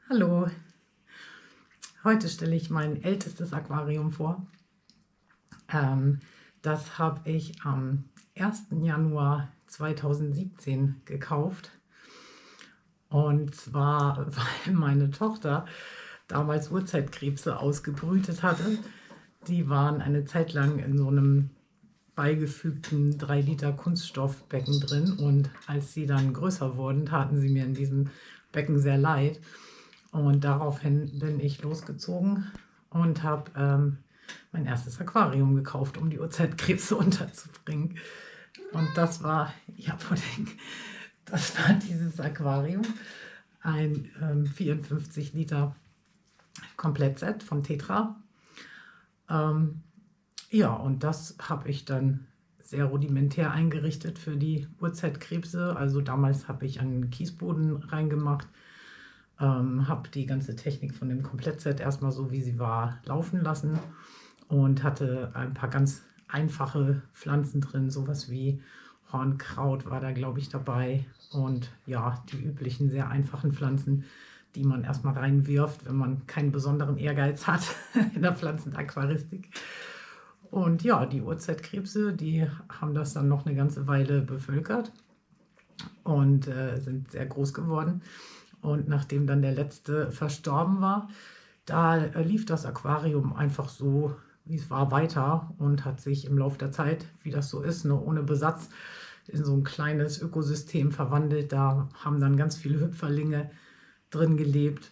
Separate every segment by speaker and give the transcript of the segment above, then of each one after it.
Speaker 1: Hallo, heute stelle ich mein ältestes Aquarium vor. Das habe ich am 1. Januar 2017 gekauft. Und zwar, weil meine Tochter damals Urzeitkrebse ausgebrütet hatte. Die waren eine Zeit lang in so einem beigefügten 3 Liter Kunststoffbecken drin. Und als sie dann größer wurden, taten sie mir in diesem Becken sehr leid. Und daraufhin bin ich losgezogen und habe mein erstes Aquarium gekauft, um die Urzeitkrebse unterzubringen. Und das war, ja, Pudding, das war dieses Aquarium. Ein 54 Liter Komplettset von Tetra. Ja, und das habe ich dann sehr rudimentär eingerichtet für die Urzeitkrebse. Also damals habe ich einen Kiesboden reingemacht, habe die ganze Technik von dem Komplettset erstmal so, wie sie war, laufen lassen und hatte ein paar ganz einfache Pflanzen drin, sowas wie Hornkraut war da, glaube ich, dabei. Und ja, die üblichen sehr einfachen Pflanzen, die man erstmal reinwirft, wenn man keinen besonderen Ehrgeiz hat in der Pflanzenaquaristik. Und ja, die Urzeitkrebse, die haben das dann noch eine ganze Weile bevölkert und sind sehr groß geworden. Und nachdem dann der letzte verstorben war, da lief das Aquarium einfach so, wie es war, weiter und hat sich im Laufe der Zeit, wie das so ist, ohne Besatz, in so ein kleines Ökosystem verwandelt. Da haben dann ganz viele Hüpferlinge drin gelebt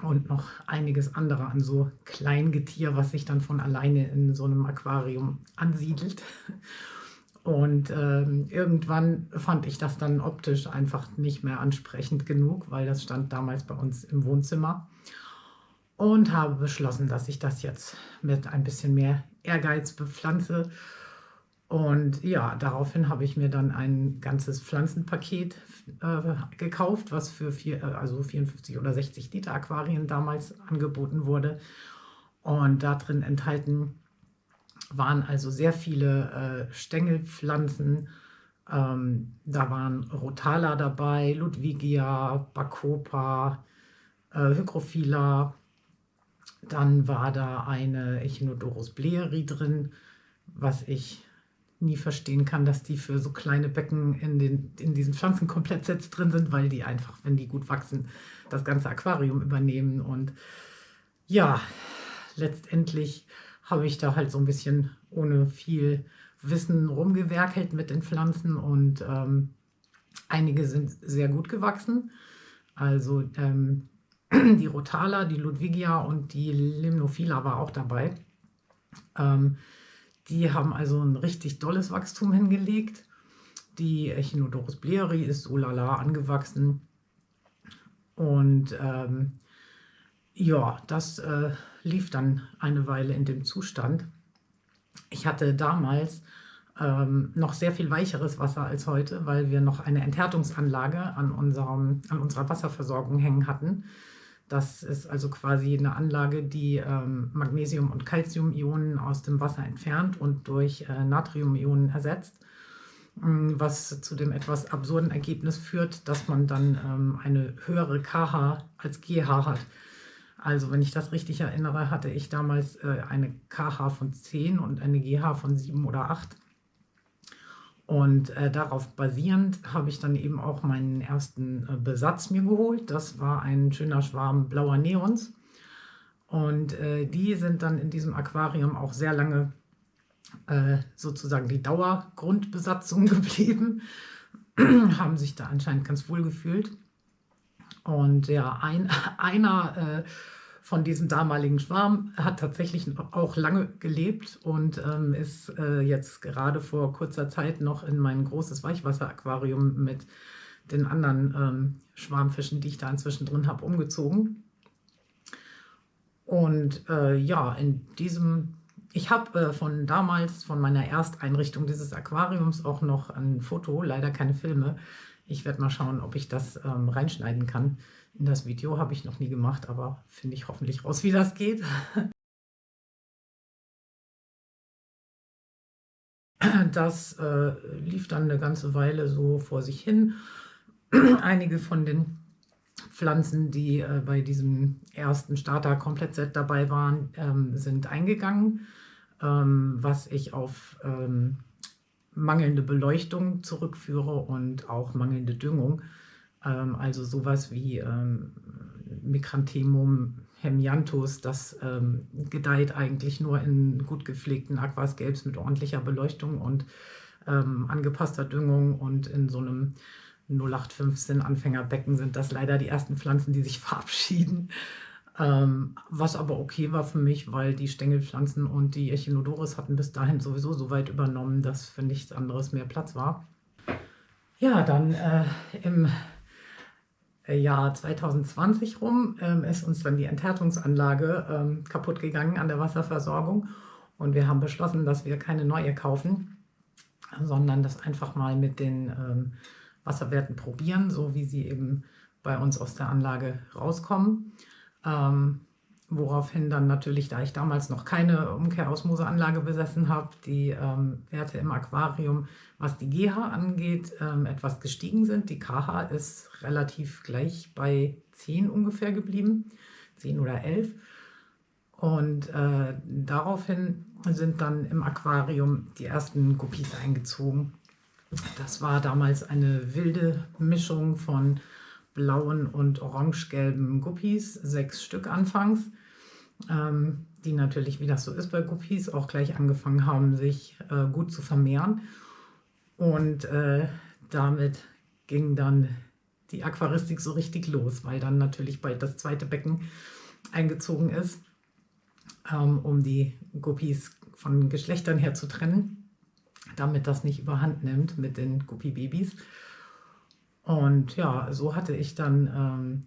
Speaker 1: und noch einiges andere an so Kleingetier, was sich dann von alleine in so einem Aquarium ansiedelt. Und irgendwann fand ich das dann optisch einfach nicht mehr ansprechend genug, weil das stand damals bei uns im Wohnzimmer. Und habe beschlossen, dass ich das jetzt mit ein bisschen mehr Ehrgeiz bepflanze. Und ja, daraufhin habe ich mir dann ein ganzes Pflanzenpaket gekauft, was für also 54 oder 60 Liter Aquarien damals angeboten wurde. Und da drin enthalten waren also sehr viele Stängelpflanzen. Da waren Rotala dabei, Ludwigia, Bacopa, Hygrophila. Dann war da eine Echinodorus bleeri drin, was ich nie verstehen kann, dass die für so kleine Becken in diesen Pflanzenkomplettsets drin sind, weil die einfach, wenn die gut wachsen, das ganze Aquarium übernehmen. Und ja, letztendlich habe ich da halt so ein bisschen ohne viel Wissen rumgewerkelt mit den Pflanzen und einige sind sehr gut gewachsen. Also die Rotala, die Ludwigia und die Limnophila war auch dabei. Die haben also ein richtig dolles Wachstum hingelegt. Die Echinodorus bleeri ist so lala angewachsen. Und ja, das lief dann eine Weile in dem Zustand. Ich hatte damals noch sehr viel weicheres Wasser als heute, weil wir noch eine Enthärtungsanlage an unserer Wasserversorgung hängen hatten. Das ist also quasi eine Anlage, die Magnesium- und Calcium-Ionen aus dem Wasser entfernt und durch Natrium-Ionen ersetzt, was zu dem etwas absurden Ergebnis führt, dass man dann eine höhere KH als GH hat. Also wenn ich das richtig erinnere, hatte ich damals eine KH von 10 und eine GH von 7 oder 8. Und darauf basierend habe ich dann eben auch meinen ersten Besatz mir geholt. Das war ein schöner Schwarm blauer Neons. Und die sind dann in diesem Aquarium auch sehr lange sozusagen die Dauergrundbesatzung geblieben, haben sich da anscheinend ganz wohl gefühlt. Und ja, einer von diesem damaligen Schwarm hat tatsächlich auch lange gelebt und ist jetzt gerade vor kurzer Zeit noch in mein großes Weichwasseraquarium mit den anderen Schwarmfischen, die ich da inzwischen drin habe, umgezogen. Und ja, ich habe von damals, von meiner Ersteinrichtung dieses Aquariums auch noch ein Foto, leider keine Filme. Ich werde mal schauen, ob ich das reinschneiden kann. In das Video habe ich noch nie gemacht, aber finde ich hoffentlich raus, wie das geht. Das lief dann eine ganze Weile so vor sich hin. Einige von den Pflanzen, die bei diesem ersten Starter-Komplettset dabei waren, sind eingegangen, was ich auf mangelnde Beleuchtung zurückführe und auch mangelnde Düngung. Also sowas wie Micranthemum hemianthus, das gedeiht eigentlich nur in gut gepflegten Aquascapes mit ordentlicher Beleuchtung und angepasster Düngung, und in so einem 0815 Anfängerbecken sind das leider die ersten Pflanzen, die sich verabschieden. Was aber okay war für mich, weil die Stängelpflanzen und die Echinodorus hatten bis dahin sowieso so weit übernommen, dass für nichts anderes mehr Platz war. Ja, dann im Jahr 2020 rum ist uns dann die Enthärtungsanlage kaputt gegangen an der Wasserversorgung, und wir haben beschlossen, dass wir keine neue kaufen, sondern das einfach mal mit den Wasserwerten probieren, so wie sie eben bei uns aus der Anlage rauskommen. Woraufhin dann natürlich, da ich damals noch keine Umkehrosmoseanlage besessen habe, die Werte im Aquarium, was die GH angeht, etwas gestiegen sind. Die KH ist relativ gleich bei 10 ungefähr geblieben, 10 oder 11. Und daraufhin sind dann im Aquarium die ersten Guppies eingezogen. Das war damals eine wilde Mischung von blauen und orange-gelben Guppies, 6 Stück anfangs, die natürlich, wie das so ist bei Guppies, auch gleich angefangen haben, sich gut zu vermehren. Und damit ging dann die Aquaristik so richtig los, weil dann natürlich bald das zweite Becken eingezogen ist, um die Guppies von Geschlechtern her zu trennen, damit das nicht überhand nimmt mit den Guppy-Babys. Und ja, so hatte ich dann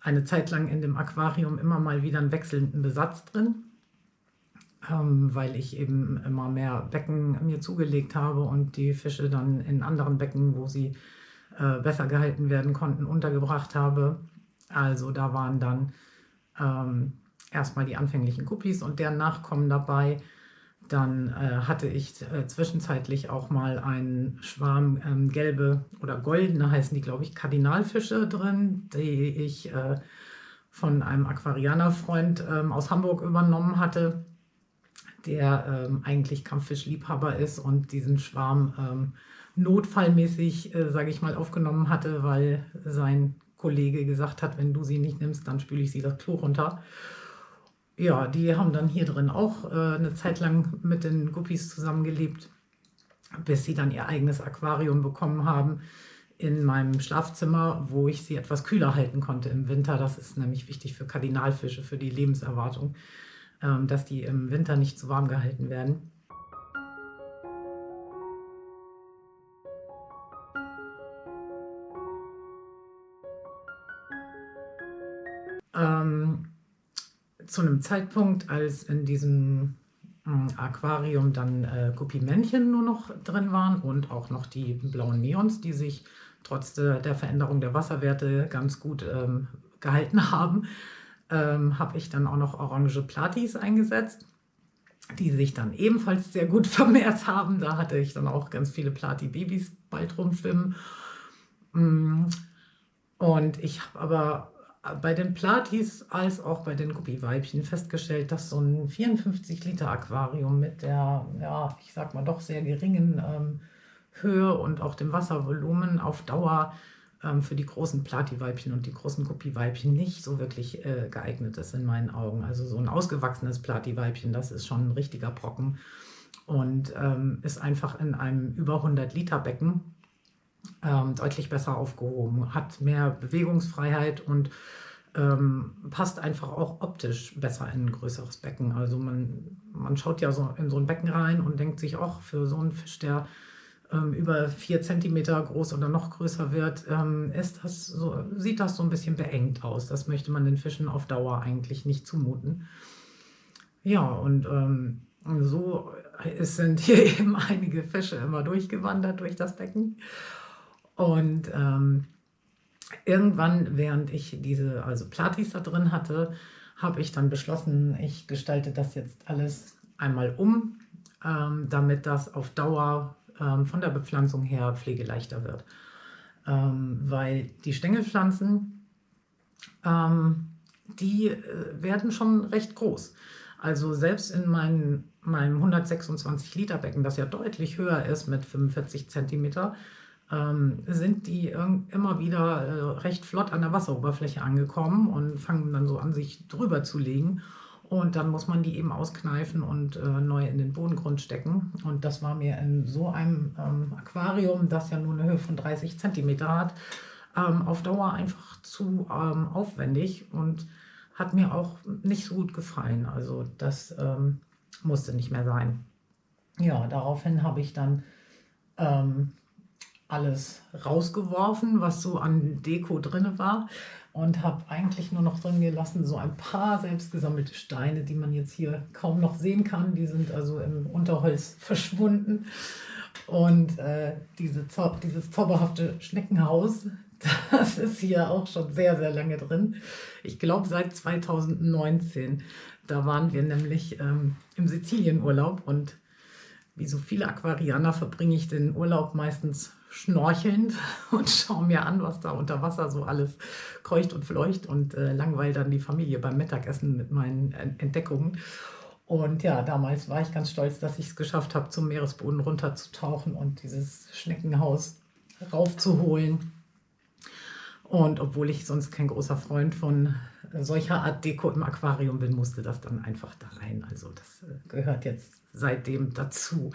Speaker 1: eine Zeit lang in dem Aquarium immer mal wieder einen wechselnden Besatz drin, weil ich eben immer mehr Becken mir zugelegt habe und die Fische dann in anderen Becken, wo sie besser gehalten werden konnten, untergebracht habe. Also da waren dann erstmal die anfänglichen Guppies und deren Nachkommen dabei. Dann hatte ich zwischenzeitlich auch mal einen Schwarm gelbe oder goldene, heißen die, glaube ich, Kardinalfische drin, die ich von einem Aquarianerfreund aus Hamburg übernommen hatte, der eigentlich Kampffischliebhaber ist und diesen Schwarm notfallmäßig, sage ich mal, aufgenommen hatte, weil sein Kollege gesagt hat, wenn du sie nicht nimmst, dann spüle ich sie das Klo runter. Ja, die haben dann hier drin auch eine Zeit lang mit den Guppies zusammengelebt, bis sie dann ihr eigenes Aquarium bekommen haben in meinem Schlafzimmer, wo ich sie etwas kühler halten konnte im Winter. Das ist nämlich wichtig für Kardinalfische, für die Lebenserwartung, dass die im Winter nicht zu warm gehalten werden. Zu einem Zeitpunkt, als in diesem Aquarium dann Guppy-Männchen nur noch drin waren und auch noch die blauen Neons, die sich trotz der Veränderung der Wasserwerte ganz gut gehalten haben, habe ich dann auch noch orange Platis eingesetzt, die sich dann ebenfalls sehr gut vermehrt haben. Da hatte ich dann auch ganz viele Plati-Babys bald rumschwimmen. Und ich habe aber bei den Platis als auch bei den Guppy-Weibchen festgestellt, dass so ein 54 Liter Aquarium mit der, ja, ich sag mal doch sehr geringen Höhe und auch dem Wasservolumen auf Dauer für die großen Plati-Weibchen und die großen Guppy-Weibchen nicht so wirklich geeignet ist in meinen Augen. Also so ein ausgewachsenes Plati-Weibchen, das ist schon ein richtiger Brocken und ist einfach in einem über 100 Liter Becken deutlich besser aufgehoben, hat mehr Bewegungsfreiheit und passt einfach auch optisch besser in ein größeres Becken. Also man schaut ja so in so ein Becken rein und denkt sich auch, für so einen Fisch, der über 4 cm groß oder noch größer wird, sieht das so ein bisschen beengt aus. Das möchte man den Fischen auf Dauer eigentlich nicht zumuten. Ja, und so sind hier eben einige Fische immer durchgewandert durch das Becken. Und irgendwann, während ich diese Platis da drin hatte, habe ich dann beschlossen, ich gestalte das jetzt alles einmal um, damit das auf Dauer von der Bepflanzung her pflegeleichter wird. Weil die Stängelpflanzen die werden schon recht groß. Also selbst in meinem 126 Liter Becken, das ja deutlich höher ist mit 45 Zentimeter, sind die immer wieder recht flott an der Wasseroberfläche angekommen und fangen dann so an, sich drüber zu legen. Und dann muss man die eben auskneifen und neu in den Bodengrund stecken. Und das war mir in so einem Aquarium, das ja nur eine Höhe von 30 Zentimeter hat, auf Dauer einfach zu aufwendig und hat mir auch nicht so gut gefallen. Also das musste nicht mehr sein. Ja, daraufhin habe ich dann alles rausgeworfen, was so an Deko drin war, und habe eigentlich nur noch drin gelassen so ein paar selbstgesammelte Steine, die man jetzt hier kaum noch sehen kann. Die sind also im Unterholz verschwunden. Und dieses zauberhafte Schneckenhaus, das ist hier auch schon sehr, sehr lange drin. Ich glaube seit 2019. Da waren wir nämlich im Sizilienurlaub, und wie so viele Aquarianer verbringe ich den Urlaub meistens schnorchelnd und schaue mir an, was da unter Wasser so alles kreucht und fleucht, und langweile dann die Familie beim Mittagessen mit meinen Entdeckungen. Und ja, damals war ich ganz stolz, dass ich es geschafft habe, zum Meeresboden runterzutauchen und dieses Schneckenhaus raufzuholen. Und obwohl ich sonst kein großer Freund von solcher Art Deko im Aquarium bin, musste das dann einfach da rein. Also das gehört jetzt seitdem dazu.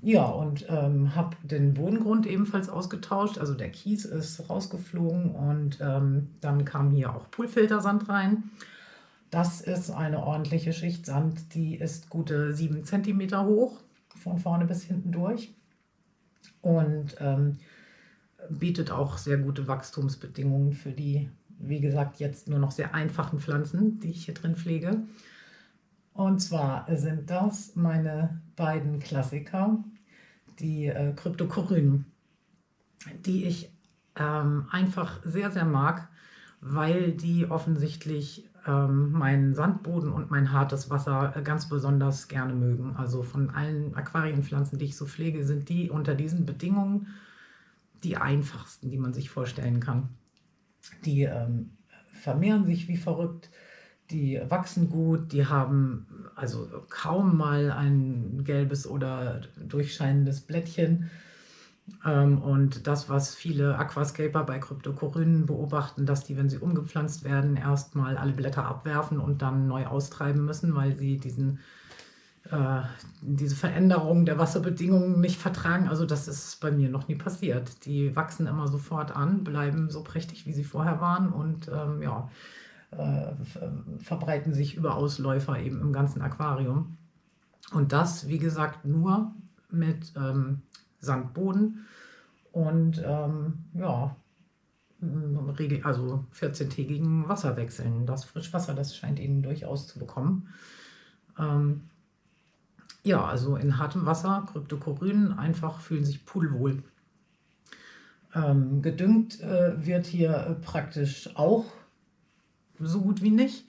Speaker 1: Ja, und habe den Bodengrund ebenfalls ausgetauscht. Also der Kies ist rausgeflogen, und dann kam hier auch Poolfiltersand rein. Das ist eine ordentliche Schicht Sand, die ist gute 7 cm hoch, von vorne bis hinten durch, und bietet auch sehr gute Wachstumsbedingungen für die, wie gesagt, jetzt nur noch sehr einfachen Pflanzen, die ich hier drin pflege. Und zwar sind das meine beiden Klassiker, die Cryptocorynen, die ich einfach sehr, sehr mag, weil die offensichtlich meinen Sandboden und mein hartes Wasser ganz besonders gerne mögen. Also von allen Aquarienpflanzen, die ich so pflege, sind die unter diesen Bedingungen die einfachsten, die man sich vorstellen kann. Die vermehren sich wie verrückt, die wachsen gut, die haben also kaum mal ein gelbes oder durchscheinendes Blättchen. Und das, was viele Aquascaper bei Cryptocorynen beobachten, dass die, wenn sie umgepflanzt werden, erstmal alle Blätter abwerfen und dann neu austreiben müssen, weil sie diese Veränderung der Wasserbedingungen nicht vertragen. Also das ist bei mir noch nie passiert. Die wachsen immer sofort an, bleiben so prächtig, wie sie vorher waren, und ja, verbreiten sich über Ausläufer eben im ganzen Aquarium. Und das, wie gesagt, nur mit Sandboden und ja, also 14-tägigen Wasserwechseln. Das Frischwasser, das scheint ihnen durchaus zu bekommen. Ja, also in hartem Wasser, Cryptocorynen, einfach fühlen sich pudelwohl. Gedüngt wird hier praktisch auch so gut wie nicht.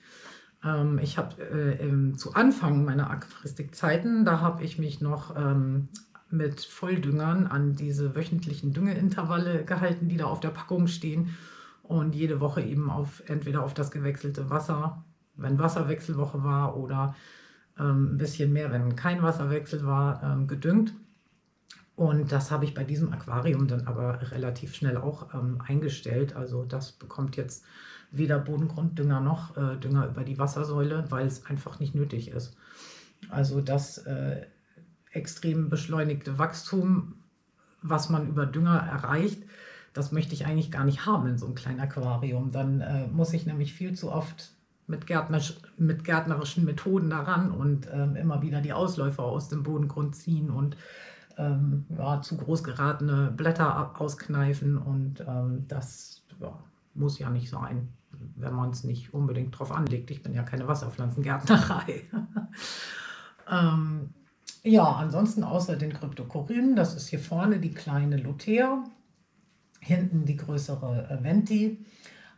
Speaker 1: Ich habe zu Anfang meiner Aquaristikzeiten, da habe ich mich noch mit Volldüngern an diese wöchentlichen Düngeintervalle gehalten, die da auf der Packung stehen, und jede Woche eben entweder auf das gewechselte Wasser, wenn Wasserwechselwoche war, oder ein bisschen mehr, wenn kein Wasserwechsel war, gedüngt. Und das habe ich bei diesem Aquarium dann aber relativ schnell auch eingestellt. Also das bekommt jetzt weder Bodengrunddünger noch Dünger über die Wassersäule, weil es einfach nicht nötig ist. Also das extrem beschleunigte Wachstum, was man über Dünger erreicht, das möchte ich eigentlich gar nicht haben in so einem kleinen Aquarium. Dann muss ich nämlich viel zu oft mit gärtnerischen Methoden daran und immer wieder die Ausläufer aus dem Bodengrund ziehen und ja, zu groß geratene Blätter auskneifen, und das ja, muss ja nicht sein, wenn man es nicht unbedingt drauf anlegt. Ich bin ja keine Wasserpflanzengärtnerei. Ja, ansonsten außer den Cryptocorynen, das ist hier vorne die kleine Lutea, hinten die größere Venti,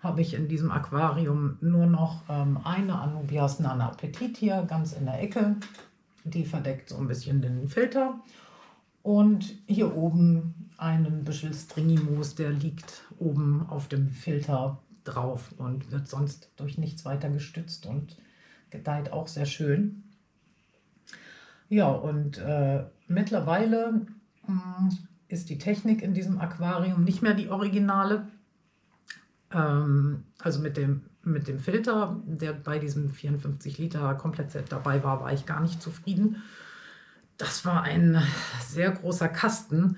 Speaker 1: habe ich in diesem Aquarium nur noch eine Anubias Nana Petitia ganz in der Ecke. Die verdeckt so ein bisschen den Filter. Und hier oben einen Büschel Stringymoos, der liegt oben auf dem Filter drauf und wird sonst durch nichts weiter gestützt und gedeiht auch sehr schön. Ja, und mittlerweile ist die Technik in diesem Aquarium nicht mehr die originale. Also mit dem Filter, der bei diesem 54 Liter Komplettset dabei war, war ich gar nicht zufrieden. Das war ein sehr großer Kasten,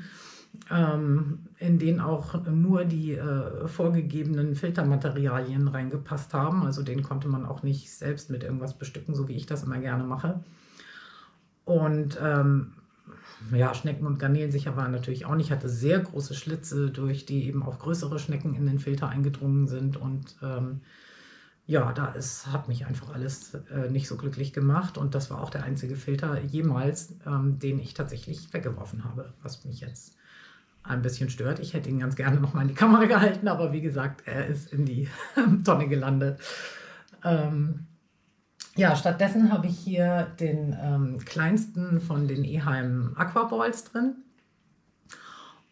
Speaker 1: in den auch nur die vorgegebenen Filtermaterialien reingepasst haben. Also den konnte man auch nicht selbst mit irgendwas bestücken, so wie ich das immer gerne mache. Und ja, Schnecken und Garnelen sicher waren natürlich auch nicht. Ich hatte sehr große Schlitze, durch die eben auch größere Schnecken in den Filter eingedrungen sind. Und ja, hat mich einfach alles nicht so glücklich gemacht. Und das war auch der einzige Filter jemals, den ich tatsächlich weggeworfen habe, was mich jetzt ein bisschen stört. Ich hätte ihn ganz gerne noch mal in die Kamera gehalten, aber wie gesagt, er ist in die Tonne gelandet. Ja, stattdessen habe ich hier den kleinsten von den Eheim Aquaballs drin.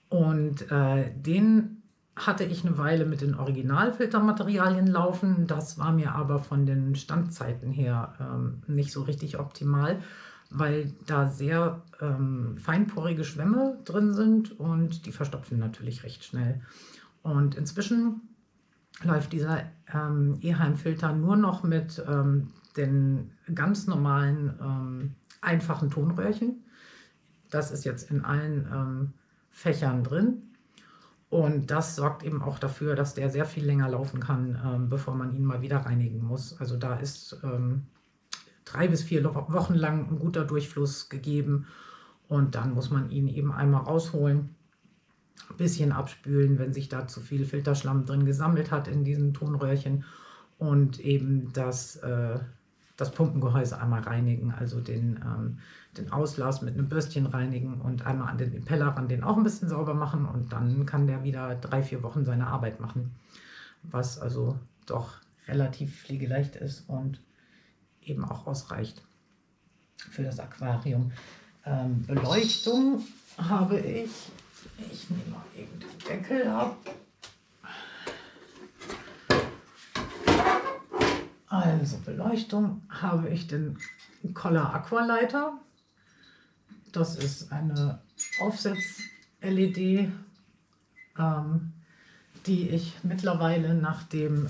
Speaker 1: Und den hatte ich eine Weile mit den Originalfiltermaterialien laufen. Das war mir aber von den Standzeiten her nicht so richtig optimal, weil da sehr feinporige Schwämme drin sind und die verstopfen natürlich recht schnell. Und inzwischen läuft dieser Eheim-Filter nur noch mit den ganz normalen einfachen Tonröhrchen. Das ist jetzt in allen Fächern drin. Und das sorgt eben auch dafür, dass der sehr viel länger laufen kann, bevor man ihn mal wieder reinigen muss. Also da ist 3 bis 4 Wochen lang ein guter Durchfluss gegeben. Und dann muss man ihn eben einmal rausholen, ein bisschen abspülen, wenn sich da zu viel Filterschlamm drin gesammelt hat in diesen Tonröhrchen. Und eben das Pumpengehäuse einmal reinigen, also den Auslass mit einem Bürstchen reinigen und einmal an den Impeller ran den auch ein bisschen sauber machen und dann kann der wieder 3, 4 Wochen seine Arbeit machen, was also doch relativ pflegeleicht ist und eben auch ausreicht für das Aquarium. Beleuchtung habe ich nehme mal eben den Deckel ab. Also Beleuchtung habe ich den Kohler Aqualighter. Das ist eine Aufsetz-LED, die ich mittlerweile, nachdem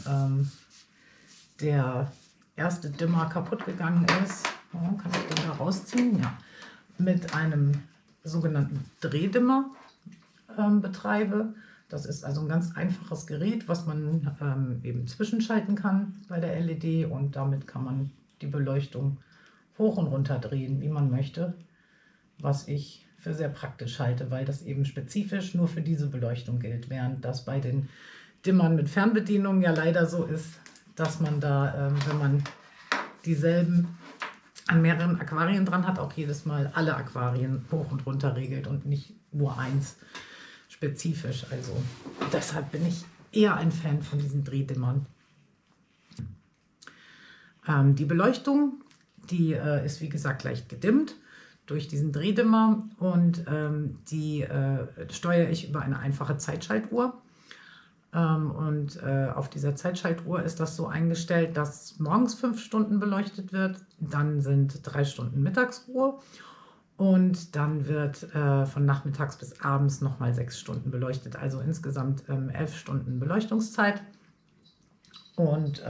Speaker 1: der erste Dimmer kaputt gegangen ist, kann ich den da rausziehen? Ja, mit einem sogenannten Drehdimmer betreibe. Das ist also ein ganz einfaches Gerät, was man eben zwischenschalten kann bei der LED und damit kann man die Beleuchtung hoch und runter drehen, wie man möchte, was ich für sehr praktisch halte, weil das eben spezifisch nur für diese Beleuchtung gilt, während das bei den Dimmern mit Fernbedienung ja leider so ist, dass man da, wenn man dieselben an mehreren Aquarien dran hat, auch jedes Mal alle Aquarien hoch und runter regelt und nicht nur eins spezifisch. Also deshalb bin ich eher ein Fan von diesen Drehdimmern. Die Beleuchtung, die ist wie gesagt leicht gedimmt durch diesen Drehdimmer und die steuere ich über eine einfache Zeitschaltuhr. Auf dieser Zeitschaltuhr ist das so eingestellt, dass morgens 5 Stunden beleuchtet wird, dann sind 3 Stunden Mittagsruhe und dann wird von nachmittags bis abends nochmal 6 Stunden beleuchtet, also insgesamt 11 Stunden Beleuchtungszeit. Und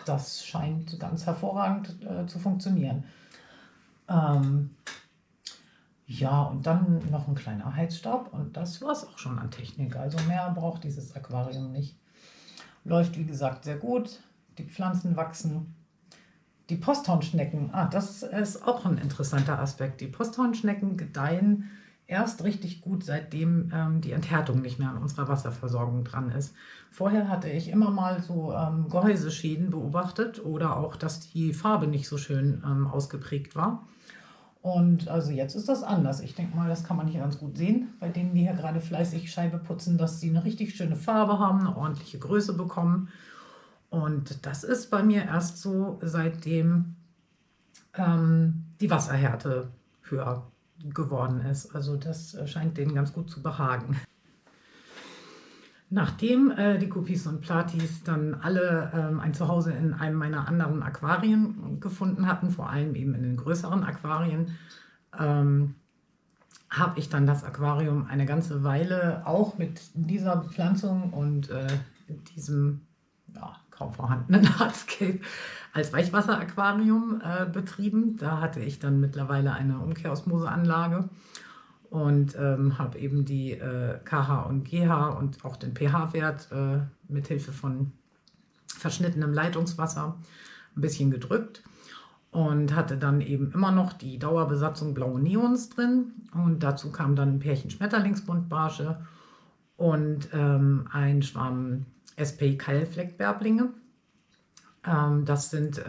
Speaker 1: das scheint ganz hervorragend zu funktionieren. Ja, und dann noch ein kleiner Heizstab und das war es auch schon an Technik. Also mehr braucht dieses Aquarium nicht. Läuft wie gesagt sehr gut, die Pflanzen wachsen. Die Posthornschnecken, das ist auch ein interessanter Aspekt. Die Posthornschnecken gedeihen erst richtig gut, seitdem die Enthärtung nicht mehr an unserer Wasserversorgung dran ist. Vorher hatte ich immer mal so Gehäuseschäden beobachtet oder auch, dass die Farbe nicht so schön ausgeprägt war. Und also jetzt ist das anders. Ich denke mal, das kann man hier ganz gut sehen, bei denen, die hier gerade fleißig Scheibe putzen, dass sie eine richtig schöne Farbe haben, eine ordentliche Größe bekommen. Und das ist bei mir erst so, seitdem die Wasserhärte höher geworden ist. Also das scheint denen ganz gut zu behagen. Nachdem die Guppies und Platis dann alle ein Zuhause in einem meiner anderen Aquarien gefunden hatten, vor allem eben in den größeren Aquarien, habe ich dann das Aquarium eine ganze Weile auch mit dieser Bepflanzung und diesem kaum vorhandenen Hardscape als Weichwasseraquarium betrieben. Da hatte ich dann mittlerweile eine Umkehrosmoseanlage und habe eben die KH und GH und auch den pH-Wert mit Hilfe von verschnittenem Leitungswasser ein bisschen gedrückt und hatte dann eben immer noch die Dauerbesatzung blaue Neons drin, und dazu kam dann ein Pärchen Schmetterlingsbuntbarsche und ein Schwarm SP-Keilfleckbärblinge. Das sind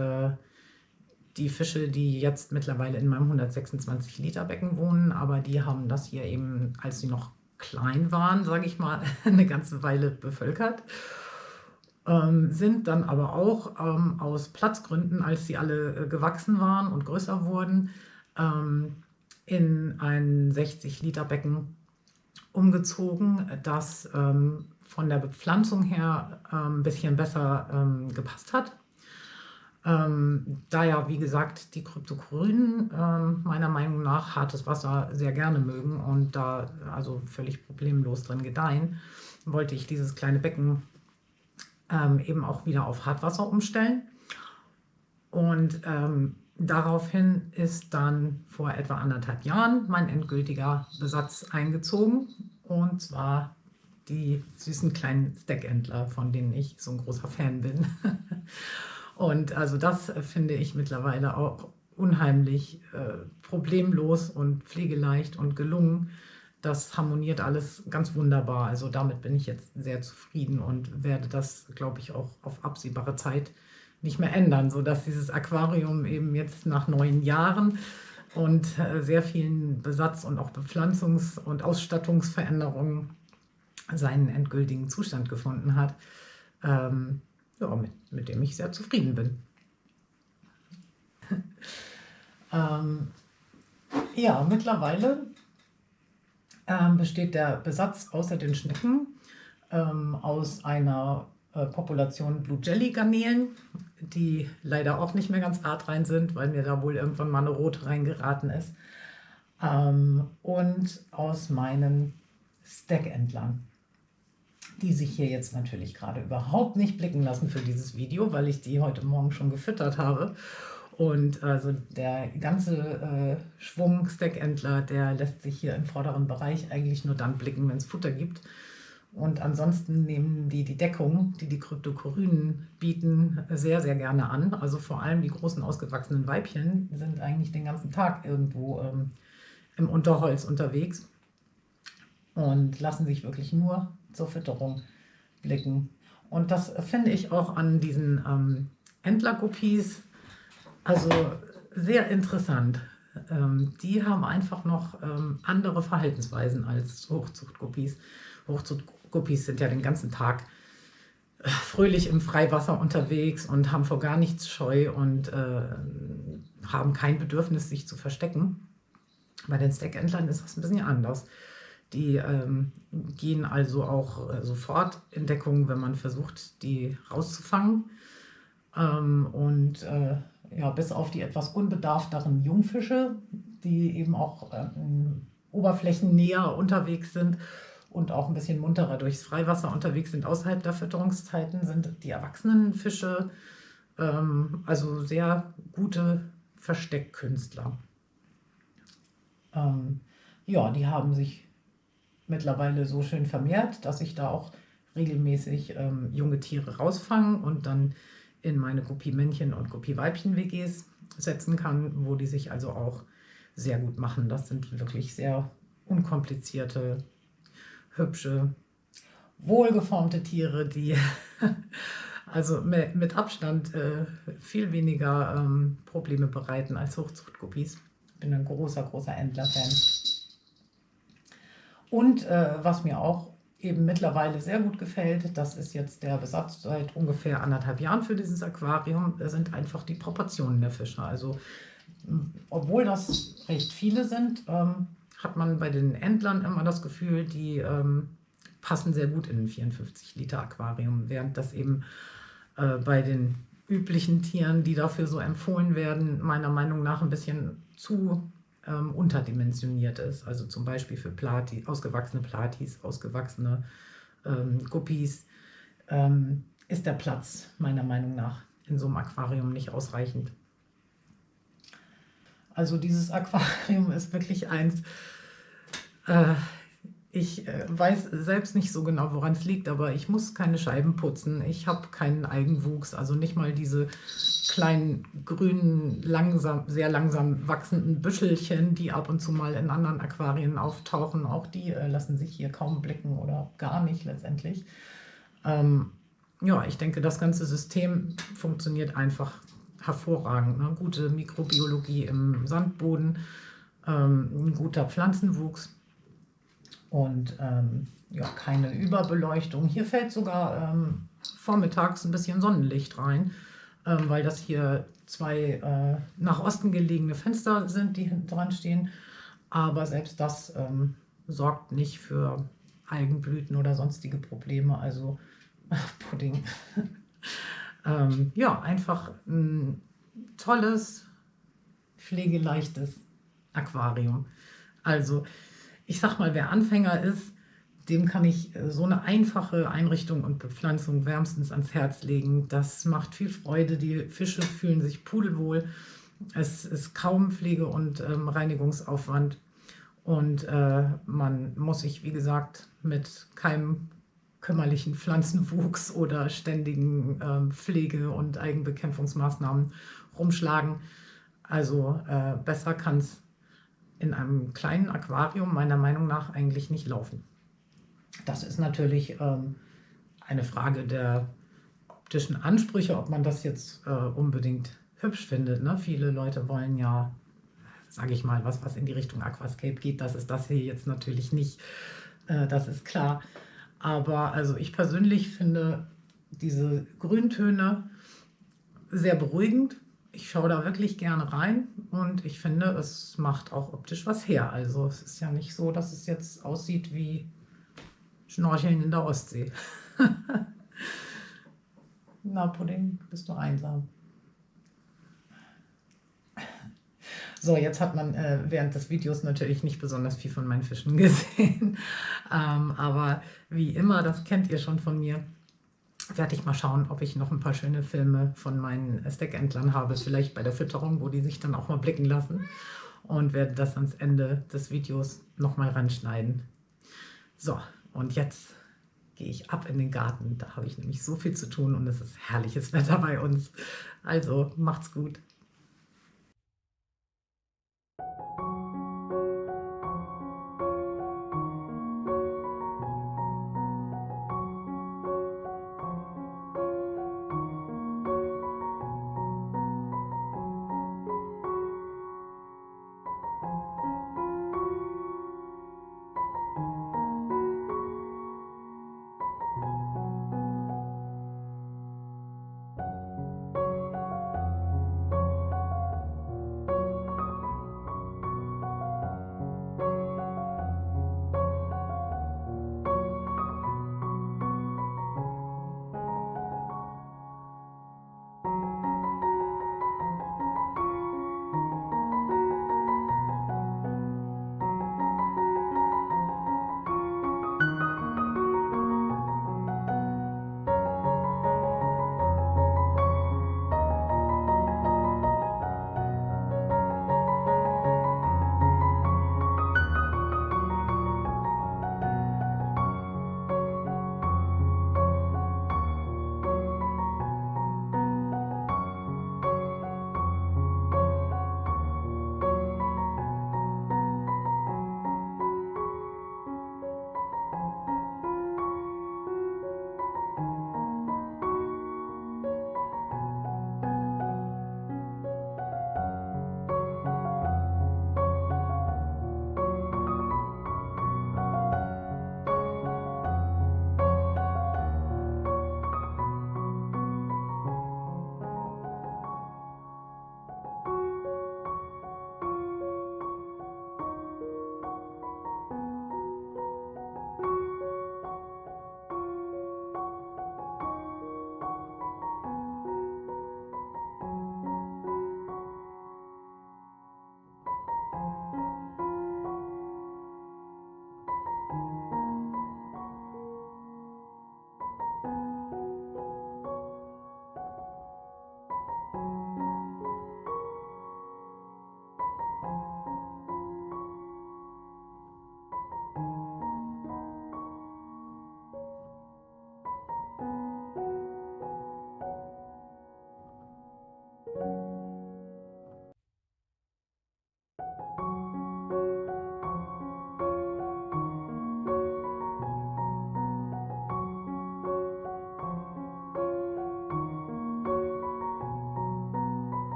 Speaker 1: die Fische, die jetzt mittlerweile in meinem 126 Liter Becken wohnen, aber die haben das hier eben, als sie noch klein waren, sage ich mal, eine ganze Weile bevölkert. Sind dann aber auch aus Platzgründen, als sie alle gewachsen waren und größer wurden, in ein 60 Liter Becken umgezogen, das von der Bepflanzung her ein bisschen besser gepasst hat. Da ja, wie gesagt, die Kryptokorynen meiner Meinung nach hartes Wasser sehr gerne mögen und da also völlig problemlos drin gedeihen, wollte ich dieses kleine Becken eben auch wieder auf Hartwasser umstellen. Und daraufhin ist dann vor etwa 1,5 Jahren mein endgültiger Besatz eingezogen, und zwar die süßen kleinen Stackentler, von denen ich so ein großer Fan bin. Und also das finde ich mittlerweile auch unheimlich problemlos und pflegeleicht und gelungen. Das harmoniert alles ganz wunderbar. Also damit bin ich jetzt sehr zufrieden und werde das, glaube ich, auch auf absehbare Zeit nicht mehr ändern, sodass dieses Aquarium eben jetzt nach 9 Jahren und sehr vielen Besatz- und auch Bepflanzungs- und Ausstattungsveränderungen seinen endgültigen Zustand gefunden hat, mit dem ich sehr zufrieden bin. Ja, mittlerweile besteht der Besatz außer den Schnecken aus einer Population Blue Jelly Garnelen, die leider auch nicht mehr ganz artrein sind, weil mir da wohl irgendwann mal eine rote reingeraten ist, und aus meinen Stackentlern, die sich hier jetzt natürlich gerade überhaupt nicht blicken lassen für dieses Video, weil ich die heute Morgen schon gefüttert habe. Und also der ganze Schwung Stackentler, der lässt sich hier im vorderen Bereich eigentlich nur dann blicken, wenn es Futter gibt. Und ansonsten nehmen die Deckung, die die Kryptokorynen bieten, sehr, sehr gerne an. Also vor allem die großen ausgewachsenen Weibchen sind eigentlich den ganzen Tag irgendwo im Unterholz unterwegs und lassen sich wirklich nur zur Fütterung blicken. Und das finde ich auch an diesen Entlerguppies also sehr interessant. Die haben einfach noch andere Verhaltensweisen als Hochzuchtguppies. Hochzuchtguppies sind ja den ganzen Tag fröhlich im Freiwasser unterwegs und haben vor gar nichts Scheu und haben kein Bedürfnis, sich zu verstecken. Bei den Stackentlern ist das ein bisschen anders. Die gehen also auch sofort in Deckung, wenn man versucht, die rauszufangen. Ja, bis auf die etwas unbedarfteren Jungfische, die eben auch oberflächennäher unterwegs sind und auch ein bisschen munterer durchs Freiwasser unterwegs sind außerhalb der Fütterungszeiten, sind die erwachsenen Fische also sehr gute Versteckkünstler. Ja, die haben sich mittlerweile so schön vermehrt, dass ich da auch regelmäßig junge Tiere rausfange und dann in meine Guppy-Männchen und Guppy-Weibchen-WGs setzen kann, wo die sich also auch sehr gut machen. Das sind wirklich sehr unkomplizierte, hübsche, wohlgeformte Tiere, die also mit Abstand viel weniger Probleme bereiten als Hochzuchtguppies. Ich bin ein großer, großer Entler-Fan. Und was mir auch eben mittlerweile sehr gut gefällt, das ist jetzt der Besatz seit ungefähr 1,5 Jahren für dieses Aquarium, sind einfach die Proportionen der Fische. Also obwohl das recht viele sind, hat man bei den Entlern immer das Gefühl, die passen sehr gut in ein 54 Liter Aquarium, während das eben bei den üblichen Tieren, die dafür so empfohlen werden, meiner Meinung nach ein bisschen zu unterdimensioniert ist. Also zum Beispiel für ausgewachsene Platis, ausgewachsene Guppies, ist der Platz meiner Meinung nach in so einem Aquarium nicht ausreichend. Also dieses Aquarium ist wirklich eins, ich weiß selbst nicht so genau, woran es liegt, aber ich muss keine Scheiben putzen. Ich habe keinen Eigenwuchs, also nicht mal diese kleinen grünen, sehr langsam wachsenden Büschelchen, die ab und zu mal in anderen Aquarien auftauchen. Auch die lassen sich hier kaum blicken oder gar nicht letztendlich. Ja, ich denke, das ganze System funktioniert einfach hervorragend. Ne? Gute Mikrobiologie im Sandboden, ein guter Pflanzenwuchs und ja, keine Überbeleuchtung. Hier fällt sogar vormittags ein bisschen Sonnenlicht rein, weil das hier zwei nach Osten gelegene Fenster sind, die hinten dran stehen. Aber selbst das sorgt nicht für Algenblüten oder sonstige Probleme. Also Pudding. Ja, einfach ein tolles, pflegeleichtes Aquarium. Also ich sag mal, wer Anfänger ist, dem kann ich so eine einfache Einrichtung und Bepflanzung wärmstens ans Herz legen. Das macht viel Freude, die Fische fühlen sich pudelwohl. Es ist kaum Pflege- und Reinigungsaufwand und man muss sich, wie gesagt, mit keinem kümmerlichen Pflanzenwuchs oder ständigen Pflege- und Eigenbekämpfungsmaßnahmen rumschlagen. Also besser kann es in einem kleinen Aquarium meiner Meinung nach eigentlich nicht laufen. Das ist natürlich eine Frage der optischen Ansprüche, ob man das jetzt unbedingt hübsch findet. Ne? Viele Leute wollen ja, sage ich mal, was in die Richtung Aquascape geht. Das ist das hier jetzt natürlich nicht, das ist klar. Aber also ich persönlich finde diese Grüntöne sehr beruhigend. Ich schaue da wirklich gerne rein und ich finde, es macht auch optisch was her. Also es ist ja nicht so, dass es jetzt aussieht wie Schnorcheln in der Ostsee. Na, Pudding, bist du einsam? So, jetzt hat man während des Videos natürlich nicht besonders viel von meinen Fischen gesehen. Aber wie immer, das kennt ihr schon von mir, werde ich mal schauen, ob ich noch ein paar schöne Filme von meinen Steckentlern habe, vielleicht bei der Fütterung, wo die sich dann auch mal blicken lassen, und werde das ans Ende des Videos nochmal ranschneiden. So, und jetzt gehe ich ab in den Garten. Da habe ich nämlich so viel zu tun und es ist herrliches Wetter bei uns. Also macht's gut.